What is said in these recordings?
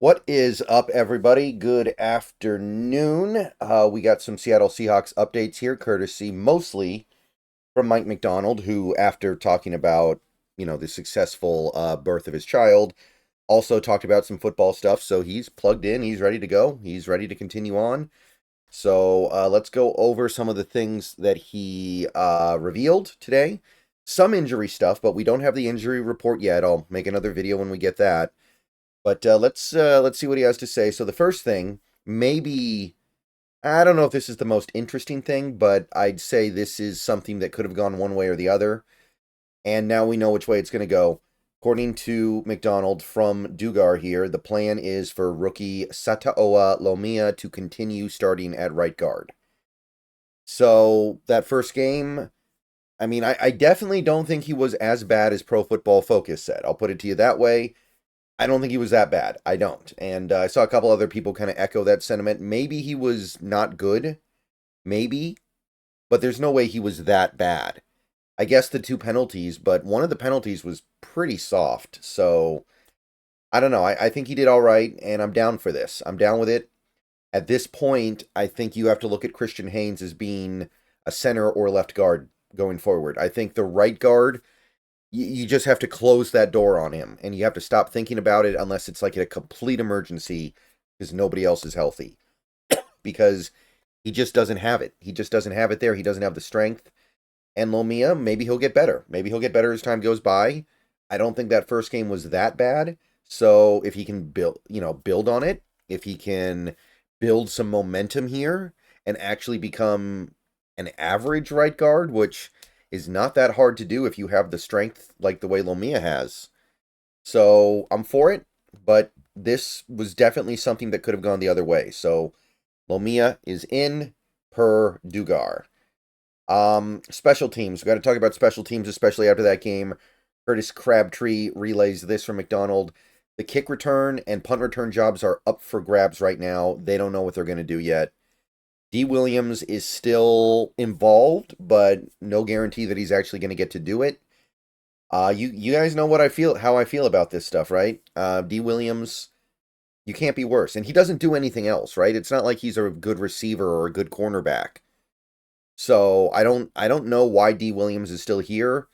What is up, everybody? Good afternoon. We got some Seattle Seahawks updates here, courtesy mostly from Mike Macdonald, who, after talking about, the successful birth of his child, also talked about some football stuff. So he's plugged in. He's ready to go. He's ready to continue on. So let's go over some of the things that he revealed today. Some injury stuff, but we don't have the injury report yet. I'll make another video when we get that. But let's see what he has to say. So the first thing, maybe I don't know if this is the most interesting thing, but I'd say this is something that could have gone one way or the other, and now we know which way it's going to go. According to Macdonald from Dugar here, the plan is for rookie Sataoa Laumea to continue starting at right guard. So that first game, I mean, I definitely don't think he was as bad as Pro Football Focus said. I'll put it to you that way. I don't think he was that bad. I don't. And I saw a couple other people kind of echo that sentiment. Maybe he was not good. Maybe. But there's no way he was that bad. I guess the two penalties, but one of the penalties was pretty soft. So, I don't know. I think he did all right, and I'm down for this. I'm down with it. At this point, I think you have to look at Christian Haynes as being a center or left guard going forward. I think the right guard, you just have to close that door on him, and you have to stop thinking about it unless it's like a complete emergency because nobody else is healthy. Because he just doesn't have it. He just doesn't have it there. He doesn't have the strength. And Laumea, maybe he'll get better. Maybe he'll get better as time goes by. I don't think that first game was that bad. So if he can build on it, if he can build some momentum here and actually become an average right guard, which is not that hard to do if you have the strength like the way Laumea has. So I'm for it, but this was definitely something that could have gone the other way. So Laumea is in per Dugar. Special teams. We got to talk about special teams, especially after that game. Curtis Crabtree relays this from Macdonald. The kick return and punt return jobs are up for grabs right now. They don't know what they're going to do yet. D. Williams is still involved, but no guarantee that he's actually going to get to do it. You guys know how I feel about this stuff, right? D. Williams, you can't be worse, and he doesn't do anything else, right? It's not like he's a good receiver or a good cornerback. So I don't know why D. Williams is still here.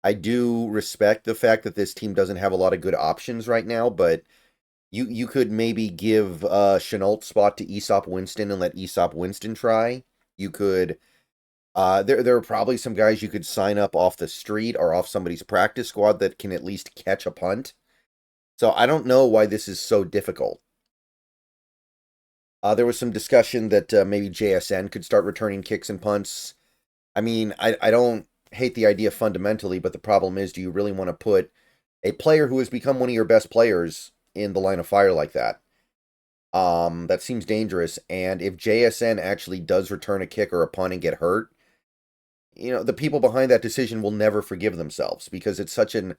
I do respect the fact that this team doesn't have a lot of good options right now, but you could maybe give Chenault's spot to Aesop Winston and let Aesop Winston try. You could there are probably some guys you could sign up off the street or off somebody's practice squad that can at least catch a punt. So I don't know why this is so difficult. There was some discussion that maybe JSN could start returning kicks and punts. I mean, I don't hate the idea fundamentally, but the problem is, do you really want to put a player who has become one of your best players in the line of fire like that? That seems dangerous. And if JSN actually does return a kick or a punt and get hurt, the people behind that decision will never forgive themselves because it's such an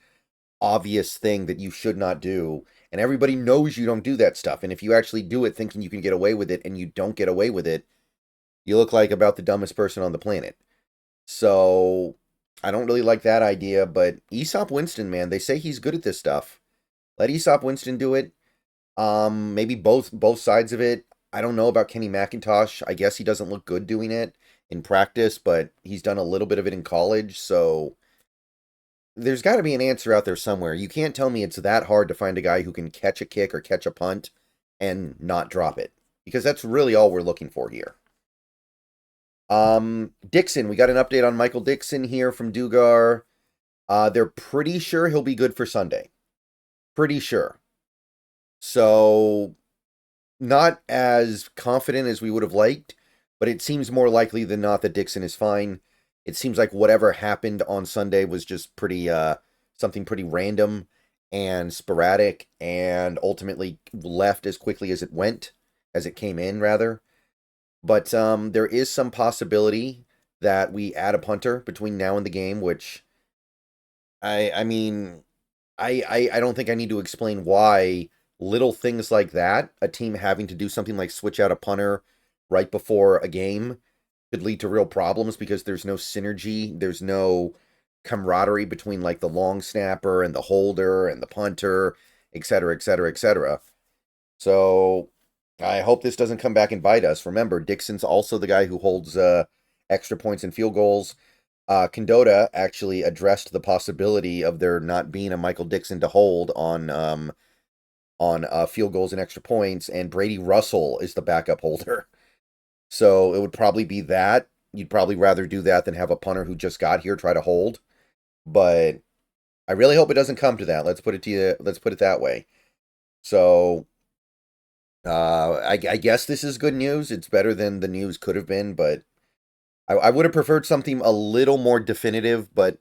obvious thing that you should not do. And everybody knows you don't do that stuff. And if you actually do it thinking you can get away with it and you don't get away with it, you look like about the dumbest person on the planet. So I don't really like that idea, but Aesop Winston, man, they say he's good at this stuff. Let Aesop Winston do it. Maybe both sides of it. I don't know about Kenny McIntosh. I guess he doesn't look good doing it in practice, but he's done a little bit of it in college, so there's got to be an answer out there somewhere. You can't tell me it's that hard to find a guy who can catch a kick or catch a punt and not drop it, because that's really all we're looking for here. Dickson, we got an update on Michael Dickson here from Dugar. They're pretty sure he'll be good for Sunday. Pretty sure. So, not as confident as we would have liked, but it seems more likely than not that Dickson is fine. It seems like whatever happened on Sunday was just pretty, something pretty random and sporadic, and ultimately left as quickly as it came in, rather. But there is some possibility that we add a punter between now and the game, which I mean, I don't think I need to explain why little things like that, a team having to do something like switch out a punter right before a game, could lead to real problems because there's no synergy, there's no camaraderie between like the long snapper and the holder and the punter, etc., etc., etc. So I hope this doesn't come back and bite us. Remember, Dickson's also the guy who holds extra points and field goals. Condota actually addressed the possibility of there not being a Michael Dickson to hold on field goals and extra points, and Brady Russell is the backup holder. So it would probably be that. You'd probably rather do that than have a punter who just got here try to hold. But I really hope it doesn't come to that. Let's put it that way. So I guess this is good news. It's better than the news could have been, but I would have preferred something a little more definitive, but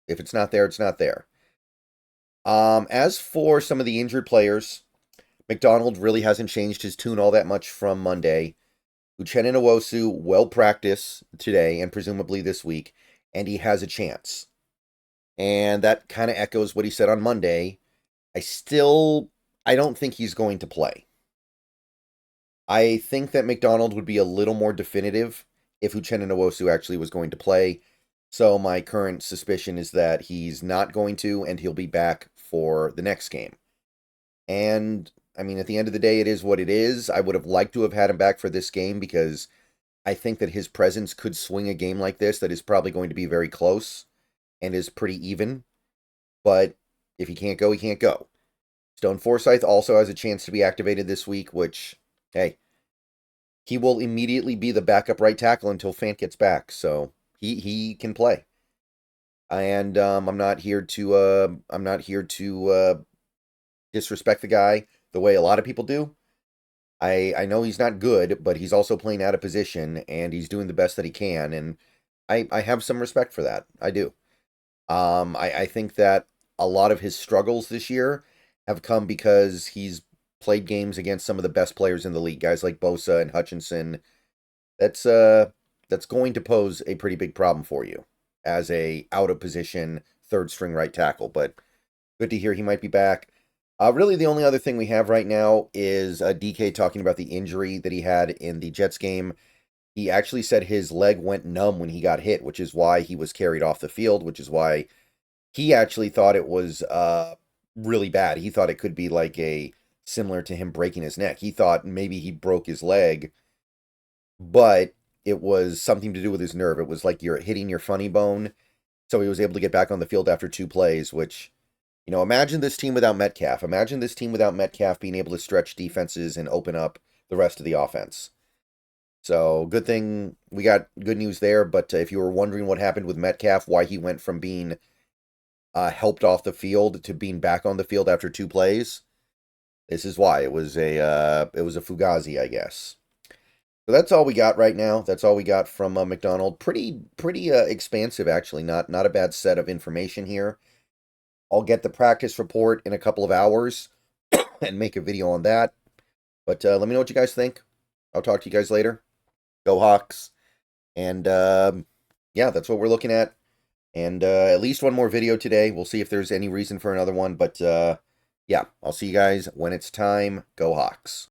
if it's not there, it's not there. As for some of the injured players, Macdonald really hasn't changed his tune all that much from Monday. Uchenna Nwosu will practice today and presumably this week, and he has a chance. And that kind of echoes what he said on Monday. I don't think he's going to play. I think that Macdonald would be a little more definitive if Uchenna Nwosu actually was going to play. So my current suspicion is that he's not going to, and he'll be back for the next game. And, I mean, at the end of the day, it is what it is. I would have liked to have had him back for this game because I think that his presence could swing a game like this that is probably going to be very close and is pretty even. But if he can't go, he can't go. Stone Forsythe also has a chance to be activated this week, which, hey, he will immediately be the backup right tackle until Fant gets back. So he can play. And I'm not here to disrespect the guy the way a lot of people do. I know he's not good, but he's also playing out of position, and he's doing the best that he can, and I have some respect for that. I do. I think that a lot of his struggles this year have come because he's played games against some of the best players in the league, guys like Bosa and Hutchinson. That's going to pose a pretty big problem for you as a out of position third string right tackle. But good to hear he might be back. Really, the only other thing we have right now is DK talking about the injury that he had in the Jets game. He actually said his leg went numb when he got hit, which is why he was carried off the field, which is why he actually thought it was really bad. He thought it could be like similar to him breaking his neck. He thought maybe he broke his leg, but it was something to do with his nerve. It was like you're hitting your funny bone. So he was able to get back on the field after 2 plays, which, imagine this team without Metcalf. Imagine this team without Metcalf being able to stretch defenses and open up the rest of the offense. So good thing we got good news there. But if you were wondering what happened with Metcalf, why he went from being helped off the field to being back on the field after 2 plays, this is why. It was a fugazi, I guess. So that's all we got right now. That's all we got from Macdonald. Pretty expansive, actually. Not a bad set of information here. I'll get the practice report in a couple of hours and make a video on that. But let me know what you guys think. I'll talk to you guys later. Go Hawks. And yeah, that's what we're looking at. And at least one more video today. We'll see if there's any reason for another one. But yeah, I'll see you guys when it's time. Go Hawks.